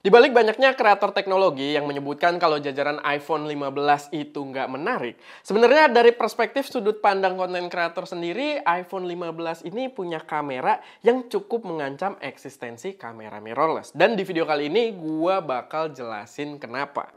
Di balik banyaknya kreator teknologi yang menyebutkan kalau jajaran iPhone 15 itu nggak menarik, sebenarnya dari perspektif sudut pandang konten kreator sendiri, iPhone 15 ini punya kamera yang cukup mengancam eksistensi kamera mirrorless. Dan di video kali ini, gua bakal jelasin kenapa.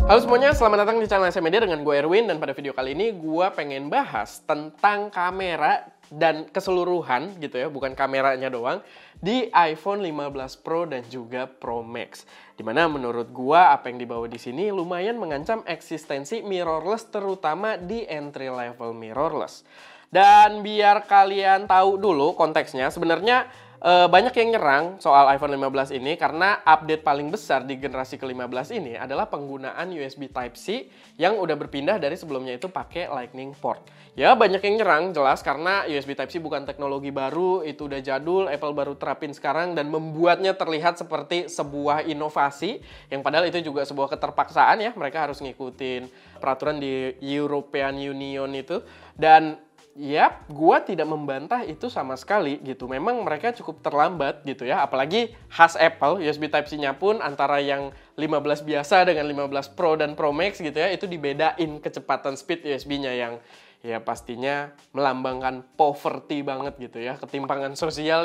Halo semuanya, selamat datang di channel SM Media dengan gue Erwin. Dan pada video kali ini gue pengen bahas tentang kamera dan keseluruhan gitu ya, bukan kameranya doang, di iPhone 15 Pro dan juga Pro Max. Dimana menurut gue apa yang dibawa di sini lumayan mengancam eksistensi mirrorless, terutama di entry level mirrorless. Dan biar kalian tahu dulu konteksnya, sebenarnya banyak yang nyerang soal iPhone 15 ini karena update paling besar di generasi ke-15 ini adalah penggunaan USB Type-C yang udah berpindah dari sebelumnya itu pakai Lightning port. Ya banyak yang nyerang jelas karena USB Type-C bukan teknologi baru, itu udah jadul, Apple baru terapin sekarang dan membuatnya terlihat seperti sebuah inovasi yang padahal itu juga sebuah keterpaksaan ya, mereka harus ngikutin peraturan di European Union itu. Dan yap, gua tidak membantah itu sama sekali gitu. Memang mereka cukup terlambat gitu ya. Apalagi khas Apple, USB Type-C-nya pun antara yang 15 biasa dengan 15 Pro dan Pro Max gitu ya, itu dibedain kecepatan speed USB-nya yang ya pastinya melambangkan poverty banget gitu ya. Ketimpangan sosial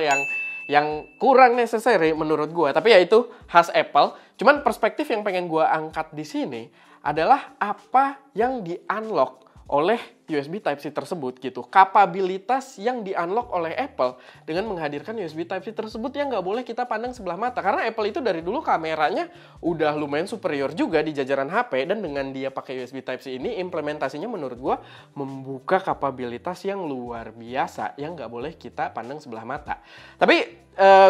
yang kurang necessary menurut gua. Tapi ya itu khas Apple. Cuman perspektif yang pengen gua angkat di sini adalah apa yang di-unlock oleh USB Type-C tersebut gitu. Kapabilitas yang di-unlock oleh Apple dengan menghadirkan USB Type-C tersebut yang nggak boleh kita pandang sebelah mata. Karena Apple itu dari dulu kameranya udah lumayan superior juga di jajaran HP. Dan dengan dia pakai USB Type-C ini, implementasinya menurut gua membuka kapabilitas yang luar biasa yang nggak boleh kita pandang sebelah mata. Tapi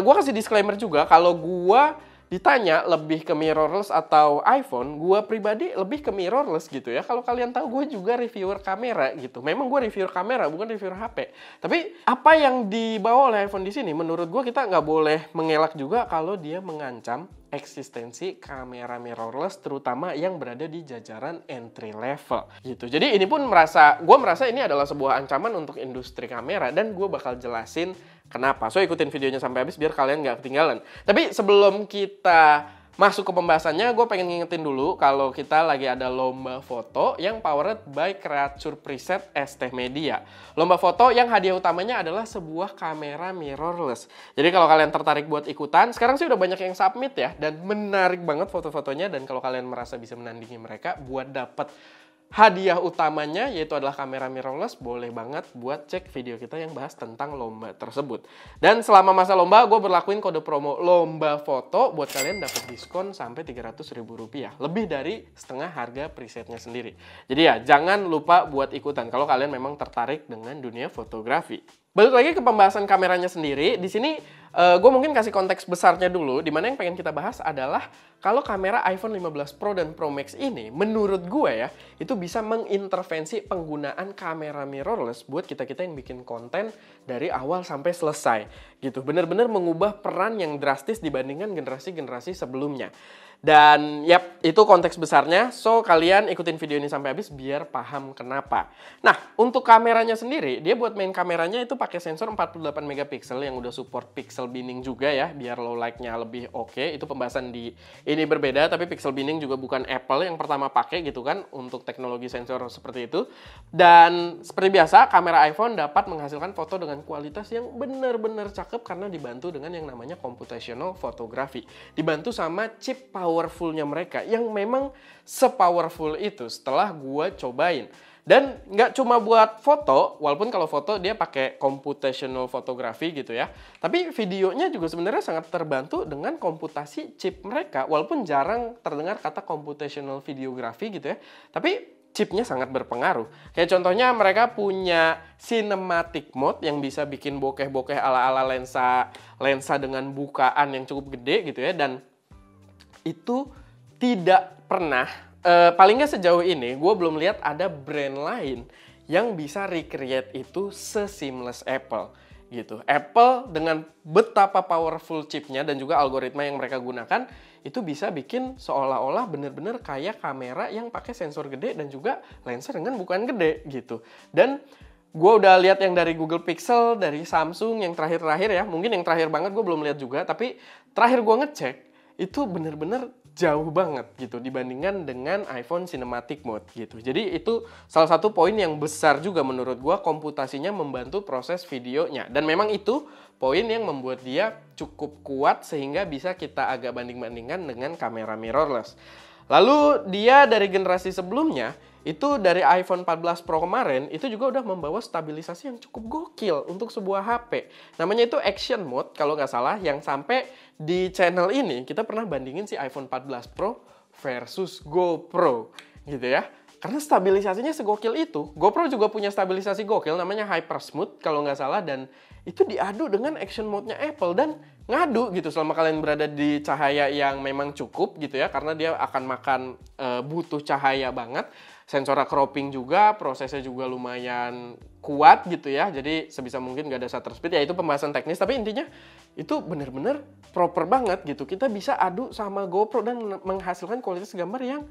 gua kasih disclaimer juga kalau gua ditanya lebih ke mirrorless atau iPhone, gue pribadi lebih ke mirrorless gitu ya. Kalau kalian tahu, gue juga reviewer kamera gitu. Memang gue reviewer kamera, bukan reviewer HP. Tapi apa yang dibawa oleh iPhone di sini, menurut gue kita nggak boleh mengelak juga kalau dia mengancam eksistensi kamera mirrorless, terutama yang berada di jajaran entry level gitu. Jadi ini pun gue merasa ini adalah sebuah ancaman untuk industri kamera dan gue bakal jelasin kenapa. So ikutin videonya sampai habis biar kalian nggak ketinggalan. Tapi sebelum kita masuk ke pembahasannya, gue pengen ngingetin dulu kalau kita lagi ada lomba foto yang powered by Creature Preset ST Media. Lomba foto yang hadiah utamanya adalah sebuah kamera mirrorless. Jadi kalau kalian tertarik buat ikutan, sekarang sih udah banyak yang submit ya, dan menarik banget foto-fotonya. Dan kalau kalian merasa bisa menandingi mereka buat dapet hadiah utamanya yaitu adalah kamera mirrorless, boleh banget buat cek video kita yang bahas tentang lomba tersebut. Dan selama masa lomba gue berlakuin kode promo lomba foto buat kalian dapat diskon sampai Rp300.000, lebih dari setengah harga presetnya sendiri. Jadi ya jangan lupa buat ikutan kalau kalian memang tertarik dengan dunia fotografi. Balik lagi ke pembahasan kameranya sendiri, di sini gue mungkin kasih konteks besarnya dulu, dimana yang pengen kita bahas adalah kalau kamera iPhone 15 Pro dan Pro Max ini, menurut gue ya, itu bisa mengintervensi penggunaan kamera mirrorless buat kita-kita yang bikin konten dari awal sampai selesai gitu. Bener-bener mengubah peran yang drastis dibandingkan generasi-generasi sebelumnya. Dan yap, itu konteks besarnya, so kalian ikutin video ini sampai habis biar paham kenapa. Nah, untuk kameranya sendiri, dia buat main kameranya itu pakai sensor 48 megapiksel yang udah support pixel binning juga ya, biar low light-nya lebih oke. Itu pembahasan di ini berbeda, tapi pixel binning juga bukan Apple yang pertama pakai gitu kan, untuk teknologi sensor seperti itu. Dan seperti biasa, kamera iPhone dapat menghasilkan foto dengan kualitas yang benar-benar cakep karena dibantu dengan yang namanya computational photography. Dibantu sama chip powerful-nya mereka yang memang se-powerful itu setelah gue cobain. Dan nggak cuma buat foto, walaupun kalau foto dia pakai computational photography gitu ya. Tapi videonya juga sebenarnya sangat terbantu dengan komputasi chip mereka. Walaupun jarang terdengar kata computational videography gitu ya. Tapi chipnya sangat berpengaruh. Kayak contohnya mereka punya cinematic mode yang bisa bikin bokeh-bokeh ala-ala lensa dengan bukaan yang cukup gede gitu ya. Dan itu tidak pernah, paling nggak sejauh ini, gue belum lihat ada brand lain yang bisa recreate itu se-seamless Apple gitu. Apple dengan betapa powerful chipnya dan juga algoritma yang mereka gunakan, itu bisa bikin seolah-olah bener-bener kayak kamera yang pakai sensor gede dan juga lensa dengan bukaan gede gitu. Dan gue udah lihat yang dari Google Pixel, dari Samsung yang terakhir-terakhir ya. Mungkin yang terakhir banget gue belum lihat juga, tapi terakhir gue ngecek itu bener-bener jauh banget gitu dibandingkan dengan iPhone Cinematic Mode gitu. Jadi itu salah satu poin yang besar juga menurut gua, komputasinya membantu proses videonya. Dan memang itu poin yang membuat dia cukup kuat sehingga bisa kita agak banding-bandingkan dengan kamera mirrorless. Lalu dia dari generasi sebelumnya, itu dari iPhone 14 Pro kemarin, itu juga udah membawa stabilisasi yang cukup gokil untuk sebuah HP. Namanya itu Action Mode kalau nggak salah, yang sampai di channel ini kita pernah bandingin si iPhone 14 Pro versus GoPro gitu ya. Karena stabilisasinya segokil itu. GoPro juga punya stabilisasi gokil namanya Hyper Smooth kalau nggak salah, dan itu diadu dengan Action Mode-nya Apple dan ngadu gitu selama kalian berada di cahaya yang memang cukup gitu ya, karena dia akan makan butuh cahaya banget. Sensor cropping juga, prosesnya juga lumayan kuat gitu ya. Jadi sebisa mungkin nggak ada shutter speed, ya itu pembahasan teknis. Tapi intinya itu bener-bener proper banget gitu. Kita bisa adu sama GoPro dan menghasilkan kualitas gambar yang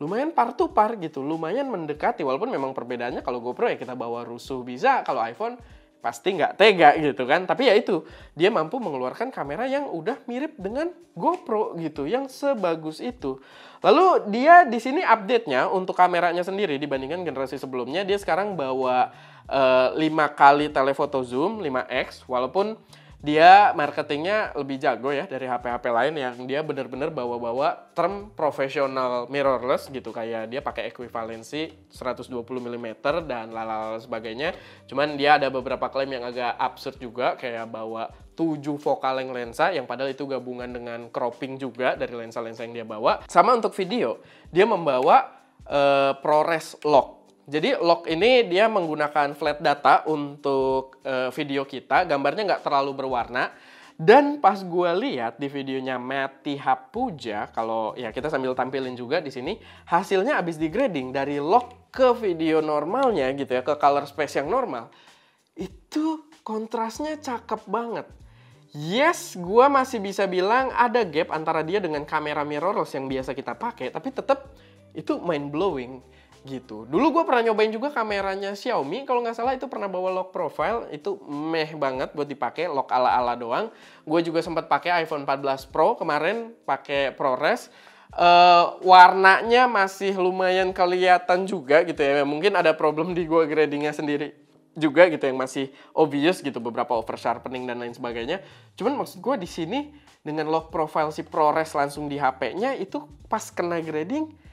lumayan par to par gitu. Lumayan mendekati, walaupun memang perbedaannya kalau GoPro ya kita bawa rusuh bisa, kalau iPhone pasti nggak tega gitu kan. Tapi ya itu, dia mampu mengeluarkan kamera yang udah mirip dengan GoPro gitu, yang sebagus itu. Lalu dia di sini update-nya untuk kameranya sendiri dibandingkan generasi sebelumnya, dia sekarang bawa 5 kali telephoto zoom 5x, walaupun dia marketingnya lebih jago ya dari HP-HP lain yang dia bener-bener bawa-bawa term professional mirrorless gitu, kayak dia pakai ekuivalensi 120 mm dan lalala sebagainya. Cuman dia ada beberapa klaim yang agak absurd juga, kayak bawa 7 focal length lensa yang padahal itu gabungan dengan cropping juga dari lensa-lensa yang dia bawa. Sama untuk video, dia membawa ProRes lock. Jadi lock ini dia menggunakan flat data untuk video kita, gambarnya nggak terlalu berwarna. Dan pas gue lihat di videonya Mati Hapuja, kalau ya kita sambil tampilin juga di sini, hasilnya abis di grading dari lock ke video normalnya gitu ya, ke color space yang normal, itu kontrasnya cakep banget. Yes, gue masih bisa bilang ada gap antara dia dengan kamera mirrorless yang biasa kita pakai, tapi tetap itu mind blowing gitu. Dulu gue pernah nyobain juga kameranya Xiaomi, kalau nggak salah itu pernah bawa lock profile, itu meh banget buat dipakai, lock ala-ala doang. Gue juga sempat pakai iPhone 14 Pro kemarin, pakai ProRes. Warnanya masih lumayan kelihatan juga gitu ya. Mungkin ada problem di gue gradingnya sendiri juga gitu, yang masih obvious gitu, beberapa over sharpening dan lain sebagainya. Cuman maksud gue di sini dengan lock profile si ProRes langsung di HP-nya, itu pas kena grading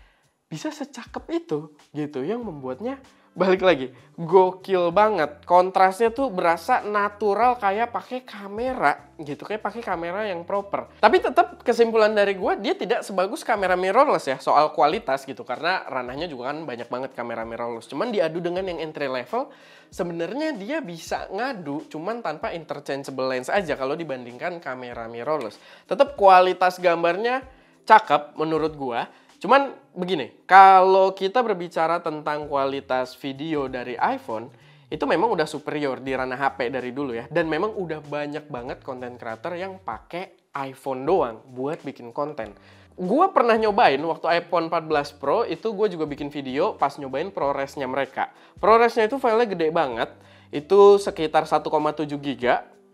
bisa secakep itu gitu, yang membuatnya balik lagi gokil banget. Kontrasnya tuh berasa natural kayak pakai kamera gitu, kayak pakai kamera yang proper. Tapi tetap kesimpulan dari gue, dia tidak sebagus kamera mirrorless ya soal kualitas gitu, karena ranahnya juga kan banyak banget kamera mirrorless. Cuman diadu dengan yang entry level, sebenarnya dia bisa ngadu cuman tanpa interchangeable lens aja kalau dibandingkan kamera mirrorless. Tetap kualitas gambarnya cakep menurut gue. Cuman begini, kalau kita berbicara tentang kualitas video dari iPhone, itu memang udah superior di ranah HP dari dulu ya. Dan memang udah banyak banget content creator yang pakai iPhone doang buat bikin konten. Gue pernah nyobain waktu iPhone 14 Pro, itu gue juga bikin video pas nyobain ProRes-nya mereka. ProRes-nya itu filenya gede banget, itu sekitar 1,7 GB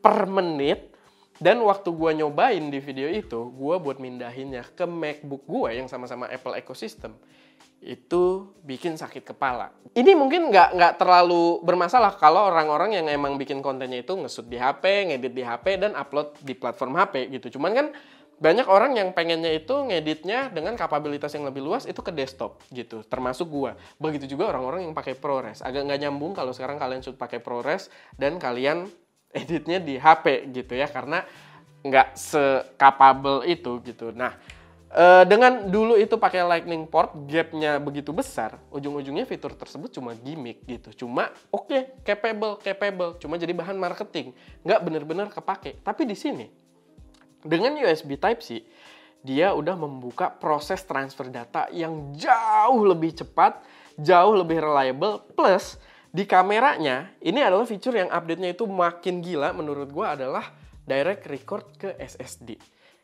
per menit. Dan waktu gue nyobain di video itu, gue buat mindahinnya ke MacBook gue yang sama-sama Apple ecosystem, itu bikin sakit kepala. Ini mungkin nggak terlalu bermasalah kalau orang-orang yang emang bikin kontennya itu nge-shoot di HP, ngedit di HP, dan upload di platform HP gitu. Cuman kan banyak orang yang pengennya itu ngeditnya dengan kapabilitas yang lebih luas itu ke desktop gitu, termasuk gue. Begitu juga orang-orang yang pakai ProRes. Agak nggak nyambung kalau sekarang kalian shoot pakai ProRes dan kalian editnya di HP gitu ya, karena nggak se-capable itu gitu. Nah, dengan dulu itu pakai Lightning port, gapnya begitu besar, ujung-ujungnya fitur tersebut cuma gimmick gitu. Cuma oke, capable, cuma jadi bahan marketing, nggak bener-bener kepake. Tapi di sini, dengan USB Type-C, dia udah membuka proses transfer data yang jauh lebih cepat, jauh lebih reliable, plus di kameranya, ini adalah fitur yang update-nya itu makin gila menurut gue, adalah direct record ke SSD.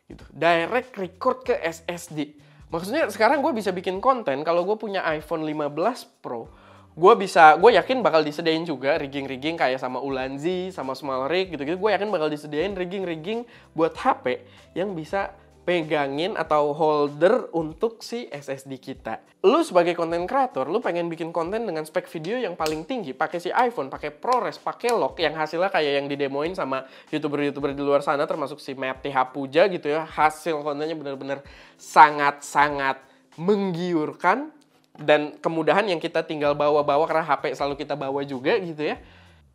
Gitu. Direct record ke SSD. Maksudnya sekarang gue bisa bikin konten, kalau gue punya iPhone 15 Pro, gue yakin bakal disediain juga rigging-rigging kayak sama Ulanzi, sama Small Rig gitu-gitu. Gue yakin bakal disediain rigging-rigging buat HP yang bisa pegangin atau holder untuk si SSD kita. Lu sebagai konten kreator, lu pengen bikin konten dengan spek video yang paling tinggi, pakai si iPhone, pakai ProRes, pakai lock yang hasilnya kayak yang didemoin sama YouTuber-YouTuber di luar sana, termasuk si Mepti Hapuja gitu ya. Hasil kontennya bener-bener sangat-sangat menggiurkan. Dan kemudahan yang kita tinggal bawa-bawa karena HP selalu kita bawa juga gitu ya.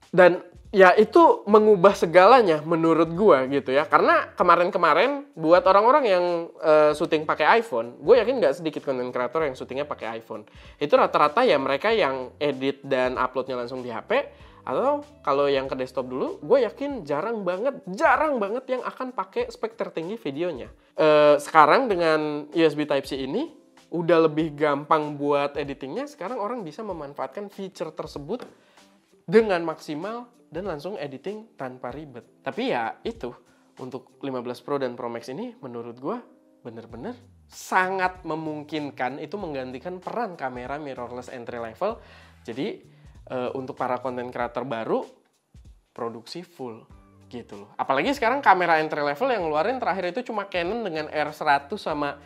Dan ya itu mengubah segalanya menurut gua gitu ya. Karena kemarin-kemarin buat orang-orang yang syuting pakai iPhone, gue yakin nggak sedikit konten kreator yang syutingnya pakai iPhone. Itu rata-rata ya mereka yang edit dan uploadnya langsung di HP. Atau kalau yang ke desktop dulu, gue yakin jarang banget yang akan pakai spek tertinggi videonya. Sekarang dengan USB Type-C ini, udah lebih gampang buat editingnya. Sekarang orang bisa memanfaatkan feature tersebut dengan maksimal dan langsung editing tanpa ribet. Tapi ya itu, untuk 15 Pro dan Pro Max ini menurut gue bener-bener sangat memungkinkan itu menggantikan peran kamera mirrorless entry level. Jadi untuk para konten creator baru, produksi full gitu loh. Apalagi sekarang kamera entry level yang ngeluarin terakhir itu cuma Canon dengan R100 sama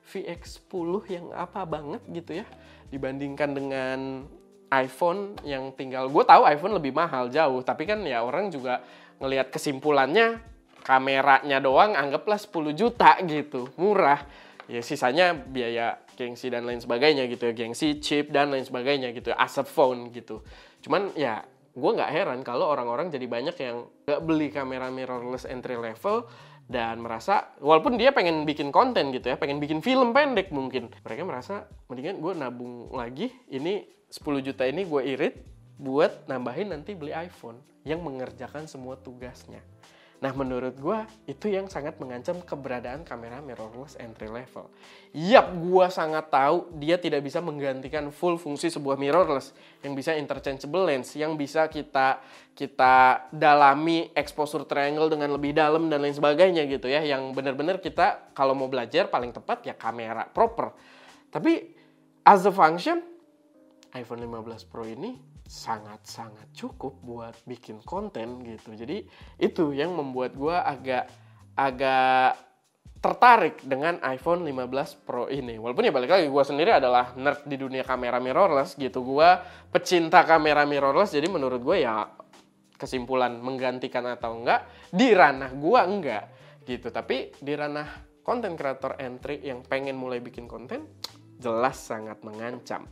VX10 yang apa banget gitu ya, dibandingkan dengan iPhone yang tinggal, gue tahu iPhone lebih mahal jauh, tapi kan ya orang juga ngelihat kesimpulannya kameranya doang anggaplah 10 juta gitu, murah. Ya sisanya biaya gengsi dan lain sebagainya gitu ya, gengsi, chip dan lain sebagainya gitu, asset phone gitu. Cuman ya gue nggak heran kalau orang-orang jadi banyak yang nggak beli kamera mirrorless entry level dan merasa, walaupun dia pengen bikin konten gitu ya, pengen bikin film pendek mungkin, mereka merasa mendingan gue nabung lagi, ini 10 juta ini gue irit buat nambahin nanti beli iPhone yang mengerjakan semua tugasnya. Nah menurut gue itu yang sangat mengancam keberadaan kamera mirrorless entry level. Yap, gue sangat tahu dia tidak bisa menggantikan full fungsi sebuah mirrorless yang bisa interchangeable lens, yang bisa kita dalami exposure triangle dengan lebih dalam dan lain sebagainya gitu ya, yang benar-benar kita kalau mau belajar paling tepat ya kamera proper. Tapi as a function, iPhone 15 Pro ini sangat-sangat cukup buat bikin konten gitu. Jadi itu yang membuat gue agak tertarik dengan iPhone 15 Pro ini. Walaupun ya balik lagi, gue sendiri adalah nerd di dunia kamera mirrorless gitu. Gue pecinta kamera mirrorless, jadi menurut gue ya kesimpulan menggantikan atau enggak, di ranah gue enggak gitu. Tapi di ranah konten creator entry yang pengen mulai bikin konten, jelas sangat mengancam.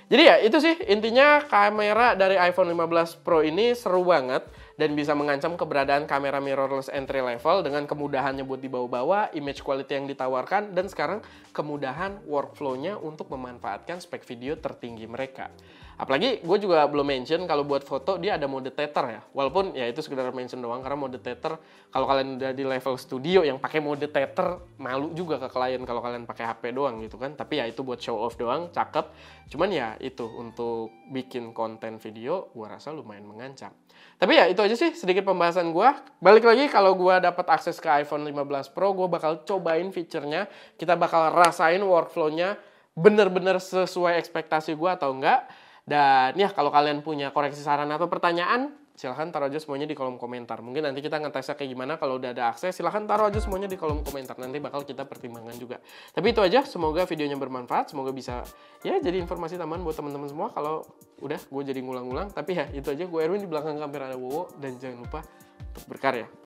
Jadi ya itu sih intinya, kamera dari iPhone 15 Pro ini seru banget dan bisa mengancam keberadaan kamera mirrorless entry level dengan kemudahannya buat dibawa-bawa, image quality yang ditawarkan, dan sekarang kemudahan workflow-nya untuk memanfaatkan spek video tertinggi mereka. Apalagi gue juga belum mention kalau buat foto dia ada mode tether ya. Walaupun ya itu sekedar mention doang, karena mode tether kalau kalian udah di level studio yang pakai mode tether malu juga ke klien kalau kalian pakai HP doang gitu kan. Tapi ya itu buat show off doang, cakep. Cuman ya itu untuk bikin konten video gue rasa lumayan mengancam. Tapi ya itu aja sih sedikit pembahasan gue. Balik lagi, kalau gue dapat akses ke iPhone 15 Pro, gue bakal cobain fiturnya. Kita bakal rasain workflow-nya bener-bener sesuai ekspektasi gue atau enggak. Dan ya kalau kalian punya koreksi, saran atau pertanyaan, silahkan taruh aja semuanya di kolom komentar. Mungkin nanti kita ngetesnya kayak gimana kalau udah ada akses. Silahkan taruh aja semuanya di kolom komentar. Nanti bakal kita pertimbangkan juga. Tapi itu aja, semoga videonya bermanfaat. Semoga bisa ya jadi informasi tambahan buat teman-teman semua. Kalau udah gue jadi ngulang-ngulang. Tapi ya itu aja, gue Erwin, di belakang kamera ada Wowo. Dan jangan lupa untuk berkarya.